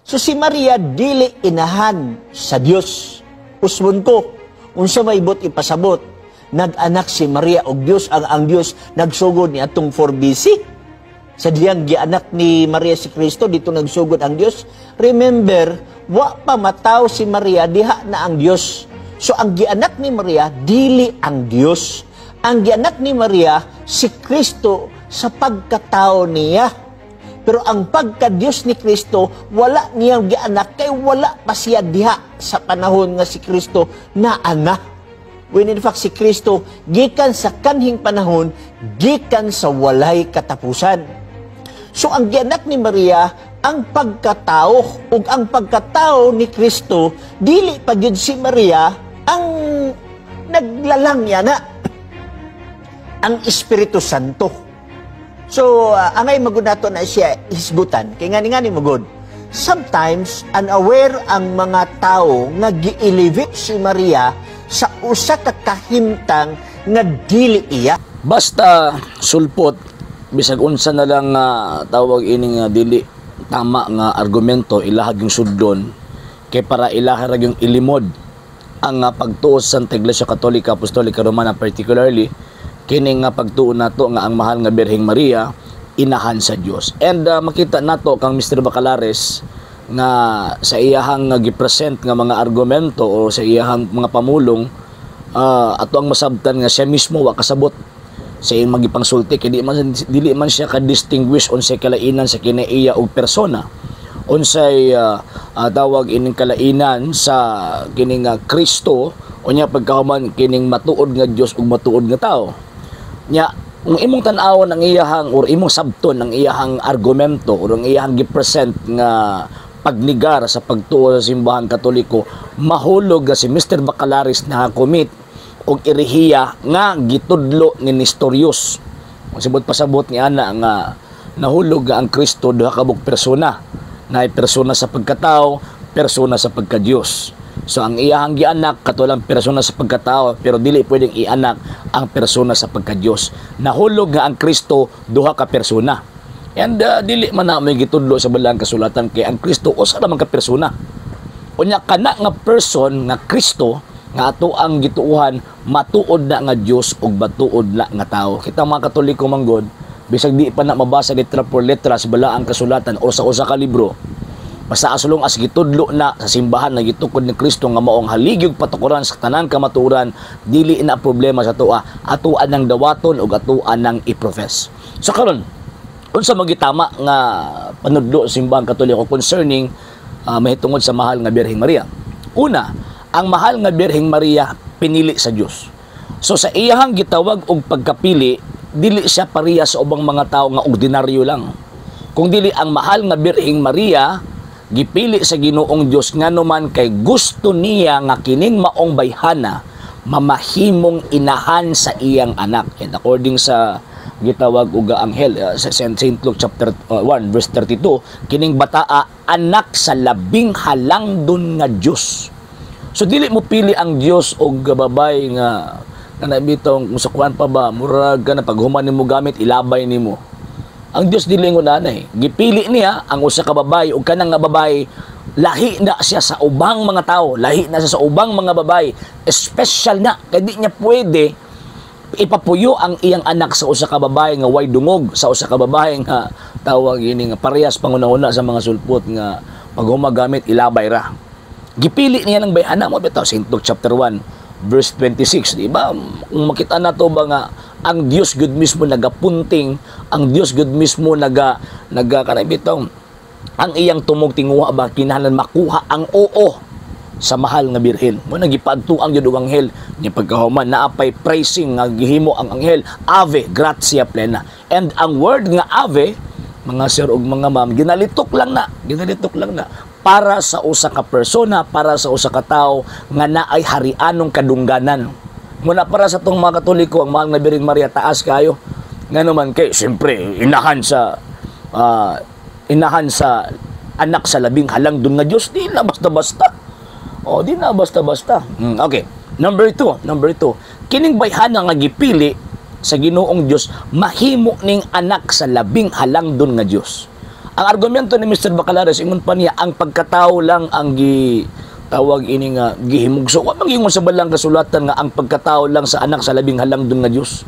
So si Maria dili inahan sa Dios. Usbon ko, unsa may ibot ipasabot, nag-anak si Maria og Dios, ang Dios nagsugod ni atong 4 BC. Sa diyang gianak ni Maria si Kristo, dito nagsugod ang Dios. Remember, wa pa mataw si Maria, diha na ang Dios. So ang gianak ni Maria, dili ang Dios. Ang gianak ni Maria, si Kristo sa pagkatao niya. Pero ang pagka-Diyos ni Kristo, wala niyang gianak, kay wala pa siya diha sa panahon nga si Kristo na anak. When in fact si Kristo, gikan sa kanhing panahon, gikan sa walay katapusan. So ang gianak ni Maria, ang pagkatao, ug ang pagkatao ni Kristo, dili pa gyud si Maria ang naglalang niya na ang Espiritu Santo. So, angay magunato na siya hisgutan. Kaya nga ni magod. Sometimes, unaware ang mga tao nga gi-elevate si Maria sa usa ka kahimtang nga dili iya. Basta sulpot, bisag unsa na lang tawag ini nga dili tama nga argumento, ilahag yung sudlon, kay para ilahag yung ilimod ang pagtuo sa Santa Iglesia Katolika Apostolika Romana, particularly kini nga pagtuon nato nga ang mahal nga Birheng Maria inahan sa Dios. And makita nato kang Mr. Bacalares nga sa iyahang gipresent nga mga argumento o sa iyahang mga pamulong, ato ang masabtan nga siya mismo wa kasabot sa iyang magipangsulti, kay dili man siya ka-distinguish unsay kalainan sa kinaiya og persona, unsay tawag ining kalainan sa kining Kristo, unya pagkahuman kining matuod nga Dios ug matuod nga tao. Nya, kung imong tan-awon ang iyahang or imong sabton ang iyahang argumento or ang iyahang gipresent nga pagnigar sa pagtuo sa simbahan Katoliko, mahulog si Mr. Bacalares na commit og erehiya nga gitudlo ni Nestorius. Kung sibot pasabot ni ana nga nahulog nga ang Kristo duha ka bug persona, na persona sa pagkatao, persona sa pagka-Dios. So ang iyahang gianak katulang persona sa pagkatao, pero dili pwedeng ianak ang persona sa pagka-Dios. Nahulog nga ang Kristo duha ka persona. And dili man na may gitudlo sa balang kasulatan, kay ang Kristo usa ra man ka persona. Unya kana nga person nga Kristo nga ato ang gituuhan, matuod na nga Dios ug matuod na nga tao. Kita mga Katoliko manggod, bisag di pa na mabasa letra por letra sa balaang kasulatan o sa usa ka libro, basta asulong as gitudlo na sa simbahan na gitukod ni Kristo nga maong haligig patukuran sa tanan kamaturan, dili na problema sa atoa, atuan nang dawaton ug atuan nang iprofess. So karon, unsa magitama nga panudlo sa simbahan Katoliko concerning mahitungod sa mahal nga Birheng Maria? Una, ang mahal nga Birheng Maria pinili sa Dios. So sa iyahang gitawag og pagkapili, dili siya pareha sa ubang mga tao nga ordinaryo lang. Kung dili ang mahal nga Birheng Maria gipili sa Ginoong Dios nganuman kay gusto niya nga kining maong bayhana mamahimong inahan sa iyang anak. And according sa gitawag og anghel sa St. Luke chapter 1 verse 32, kining bataa anak sa labing halangdon nga Dios. So dili mo pili ang Dios og babay nga kanabitong musukuan pa ba murag ka na paghuman nimo gamit ilabay nimo. Ang Dios dili ngunanay, gipili niya ang usa ka babae ug kanang nga babae lahi na siya sa ubang mga tao, lahi na siya sa ubang mga babae, special na kay di niya pwede ipapuyo ang iyang anak sa usa ka babae nga way dungog, sa usa ka babae nga tawag ini nga parehas panguna-una sa mga sulpot nga paghumagamit ilabay ra. Gipili niya ng bayhana mo bitaw St. Luke chapter 1 verse 26, di ba? Kung makita nato ba nga ang Dios gud mismo nagapunting, ang Dios gud mismo kanabitaw ang iyang tumog tinguha ba kinahanglan makuha ang oo sa mahal nga birhen. Mo nagipagtuang jud ang anghel ni pagkahuman naapay praising nga gihimo ang anghel, Ave gratia plena. And ang word nga Ave, mga sir ug mga ma'am, ginalitok lang na para sa usa ka persona, para sa usa ka tawo nga naay harianong kadungganan. Muna para sa tong mga Katoliko, ang mahal nga Birheng Maria taas kayo. Nganuman kay siyempre inahan sa anak sa labing halangdon nga Dios, di na basta-basta. O di na basta-basta. Okay. Number two. Kining bayhana nga gipili sa Ginoong Dios mahimo ning anak sa labing halangdon nga Dios. Ang argumento ni Mr. Bacalares, ingon pa niya, ang pagkatao lang ang tawag ini nga gihimugso. Wa mangingon sa balang kasulatan nga ang pagkatao lang sa anak sa labing halangdon nga Dios.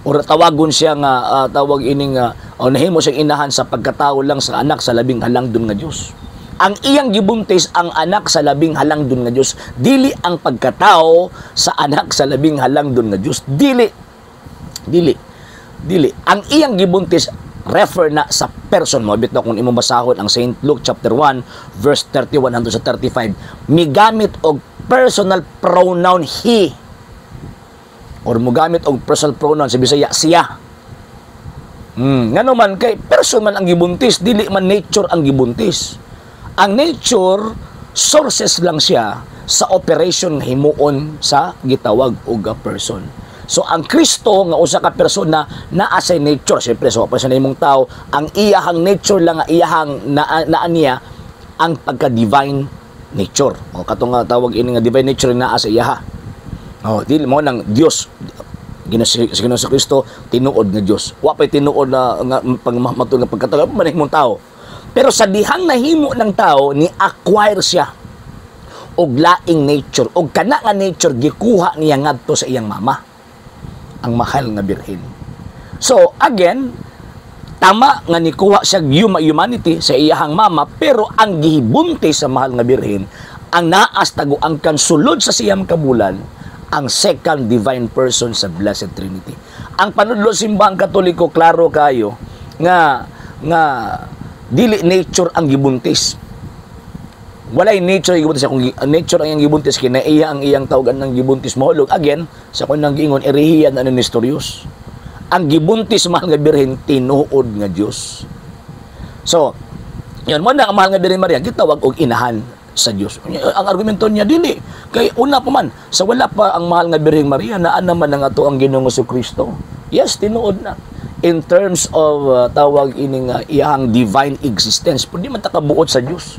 Or tawagon siya nga tawag ini nga nahimo siyang inahan sa pagkatao lang sa anak sa labing halangdon nga Dios. Ang iyang gibuntis ang anak sa labing halangdon nga Dios, dili ang pagkatao sa anak sa labing halangdon nga Dios. Dili. Ang iyang gibuntis refer na sa person mo. Bitaw kung imong basahon ang St. Luke chapter 1 verse 31 hangtod sa 35, migamit og personal pronoun he, or mogamit og personal pronoun sa Bisaya siya. Ngano man kay person man ang gibuntis, dili man nature ang gibuntis. Ang nature sources lang siya sa operation nga himuon sa gitawag og person. So ang Kristo nga usa ka persona naa sa nature, syempre so pa sa nimong tao, ang iyahang nature lang nga iyahang naa niya ang pagka-divine nature. O katong nga tawag ini nga divine nature naa sa iyaha. Oh, dili mo nang Dios Ginoo sa Kristo tinuod nga Dios. Wa pay tinuod na nga pagmamatod nga pagkatao man himong tao. Pero sa dihang nahimo ng tao ni acquire siya og laing nature, og kana nga nature gikuha niya ngadto sa iyang mama, ang mahal nga birhen. So, again, tama nga nikuha siya humanity sa iyahang mama, pero ang gihibunti sa mahal nga birhen, ang naas taguangkan sulod sa siyam kabulan, ang second divine person sa Blessed Trinity. Ang panudlo simbahang Katoliko, klaro kayo, nga dili nature ang gibuntis. Walay nature ang gibuntis. Kung nature ang iyang gibuntis, kinaiya ang iyang tawagan ng gibuntis mahulog. Again, sa kung nang giingon, erehiya na Nestorius. Ang gibuntis mahal nga birhen, tinuod nga Diyos. So, yun mo na ang mahal nga birhen Maria, gitawag og inahan sa Diyos. Ang argumento niya, dili. Kay una pa man, sa wala pa ang mahal nga birhen Maria, naan naman ang ato ang Ginoong Kristo. Yes, tinuod na. In terms of tawag ining iyang divine existence, pero di man takabuot sa Diyos.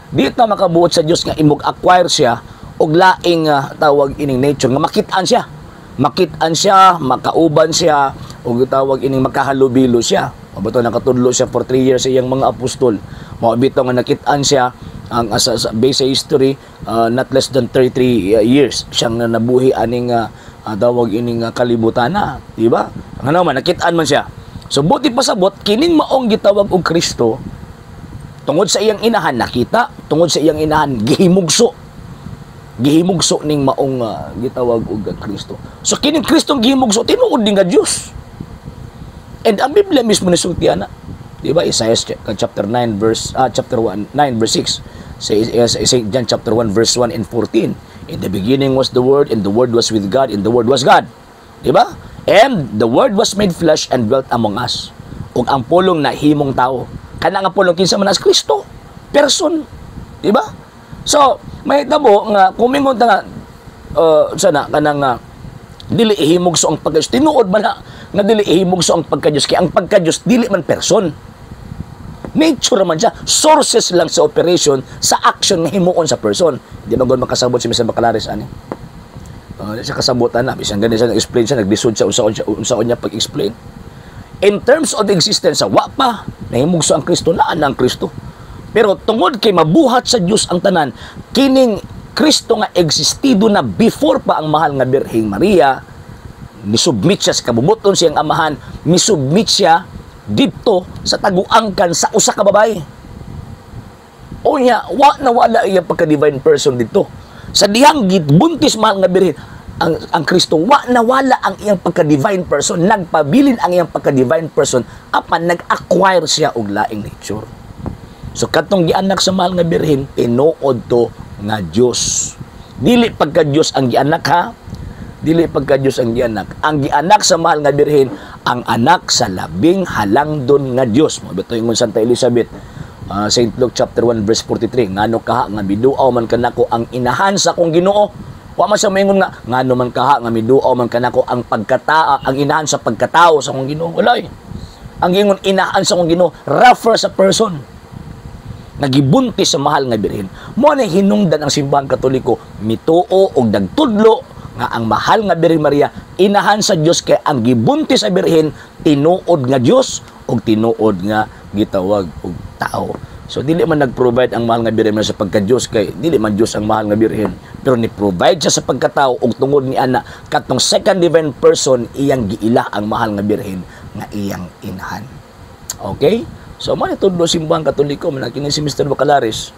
Di na makabuot sa Diyos nga imog acquire siya og laing tawag ining nature nga makitaan siya, makauban siya, og tawag ining makahalubilo siya. Mabuto nakatudlo siya for 3 years sa iyang mga apostol. Mao bitaw nga nakitaan siya ang sa base history not less than 33 years siyang nabuhi aning tawag ining kalibutan na, di ba? Ano man nakitaan man siya. So buti pasabot kining maong gitawag og Kristo, tungod sa iyang inahan nakita, tungod sa iyang inahan gihimugso ning maong gitawag og Kristo. So kining Kristong gihimugso tinuod din nga Dios. And ang Biblia mismo nisultian na, di ba? Isaiah chapter 9 verse 9 verse 6. St. John chapter 1 verse 1 and 14. In the beginning was the Word, and the Word was with God, and the Word was God. Di ba? And the Word was made flesh and dwelt among us. Ug ang pulong na himong tao. Kana nga pulong kinsa man as Kristo, person. Di ba? So, may tabo nga kumingon ta nga sana kanang dili ihimugso ang pagka-Dios. Tinuod man nga dili ihimugso ang pagka-Dios, kay ang pagka-Dios dili man person. Nature man siya, sources lang sa operation, sa action nga himuon sa person. Di ba gud makasabot si Mr. Bacalares ani? Siya kasabutan na, bisan gani siya nag-explain siya, naglisod siya unsaon niya pag-explain. In terms of the existence, wa pa nahimugso ang Kristo, laan ang Kristo. Pero tungod kay mabuhat sa Dios ang tanan, kining Kristo nga existido na before pa ang mahal nga Birheng Maria, misubmit siya sa kabubuton siyang amahan, misubmit siya dito sa taguangkan sa usa ka babae. O niya, wala iyang pagka-divine person dito. Sa dihang gibuntis mahal nga Birhen, ang Kristo, wala ang iyang pagka-divine person, nagpabilin ang iyang pagka-divine person, apan nag-acquire siya og laing nature. So katong gianak sa mahal nga Birhen, tinuod to nga Dios. Dili pagka Dios ang gianak ha. Dili pagka Dios ang gianak. Ang gianak sa mahal nga Birhen, ang anak sa labing halangdon nga Dios. Mo bito ingon Santa Elizabeth, St. Luke chapter 1 verse 43, ngano kaha nga miduaw man kanako ang inahan sa akong Ginoo. Wa man siya maingon nga ngano man kaha nga miduaw man kanako ang ang inahan sa pagkatao sa akong Ginoo. Walay. Ang ingon inahan sa akong Ginoo refer sa person. Nagibuntis sa mahal nga Birhen. Mo na hinungdan ang simbahang Katoliko, mituo og dagtudlo nga ang mahal nga Birhen Maria inahan sa Dios, kay ang gibuntis sa Birhen tinuod nga Dios og tinuod nga gitawag og tao. So dili man nag-provide ang mahal nga Birhen Maria sa pagka-Dios, kay dili man Dios ang mahal nga Birhen, pero ni-provide siya sa pagkatao ug tungod ni ana katong second divine person iyang giila ang mahal nga Birhen nga iyang inahan. Okay? So man tudlo simbang Katoliko man kini si Mr. Bacalaris.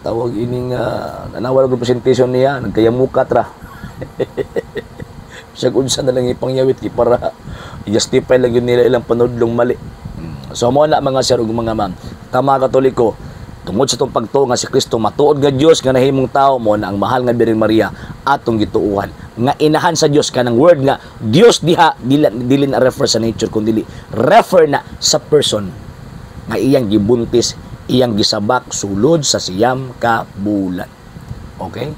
Tawag ining nanawal og presentation niya, nagkayamukat ra. Siya unsa na lang ipangyawit para i-justify lang yun nila ilang panudlong mali. So mo na mga sir ug mga ma'am, tama Katoliko, tungod sa itong pagtuo nga si Kristo matuod nga Dios nga nahimong tao, mo na ang mahal nga Birhen Maria atong gituuhan nga inahan sa Dios, kanang word nga Dios diha dili na refer sa nature kundi refer na sa person nga iyang gibuntis, iyang gisabak sulod sa siyam ka bulan. Okay?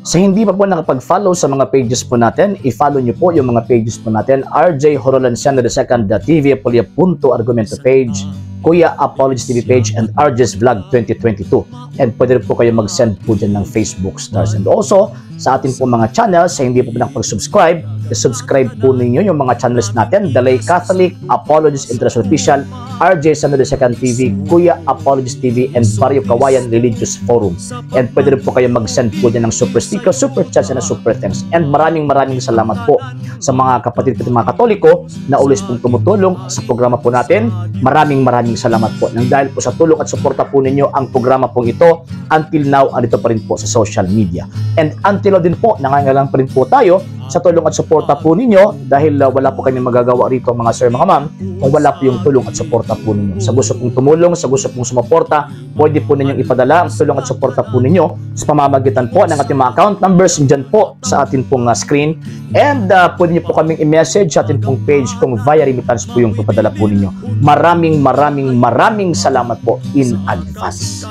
Sa hindi pa po nakapag-follow sa mga pages po natin, i-follow nyo po yung mga pages po natin, RJ Horolanciano II TV Apolia Punto Argumento page, Kuya Apologist TV page, and RJ's Vlog 2022. And pwede rin po kayo mag-send po dyan ng Facebook stars. And also, sa ating po mga channels, sa hindi po nakapag-subscribe, i-subscribe po ninyo yung mga channels natin, Dalay Catholic, Apologist International Official, RJ Sano II TV, Kuya Apologist TV, and Barrio Kawayan Religious Forum. And pwede rin po kayo mag-send po dyan ng super sticker, super chats, and super thanks. And maraming salamat po sa mga kapatid ko mga Katoliko na always pong tumutulong sa programa po natin. Maraming salamat po. Nang dahil po sa tulong at suporta po ninyo, ang programa pong ito, until now, andito pa rin po sa social media. And until now din po, nangangailangan pa rin po tayo sa tulong at suporta po ninyo dahil wala po kami magagawa rito mga sir, mga ma'am, kung wala po yung tulong at suporta po ninyo. Sa gusto pong tumulong, sa gusto pong sumuporta, pwede po ninyong ipadala ang tulong at suporta po ninyo sa pamamagitan po ng ating mga account numbers dyan po sa ating pong screen. And pwede nyo po kaming i-message sa ating pong page kung via remittance po yung ipadala po ninyo. Maraming salamat po in advance.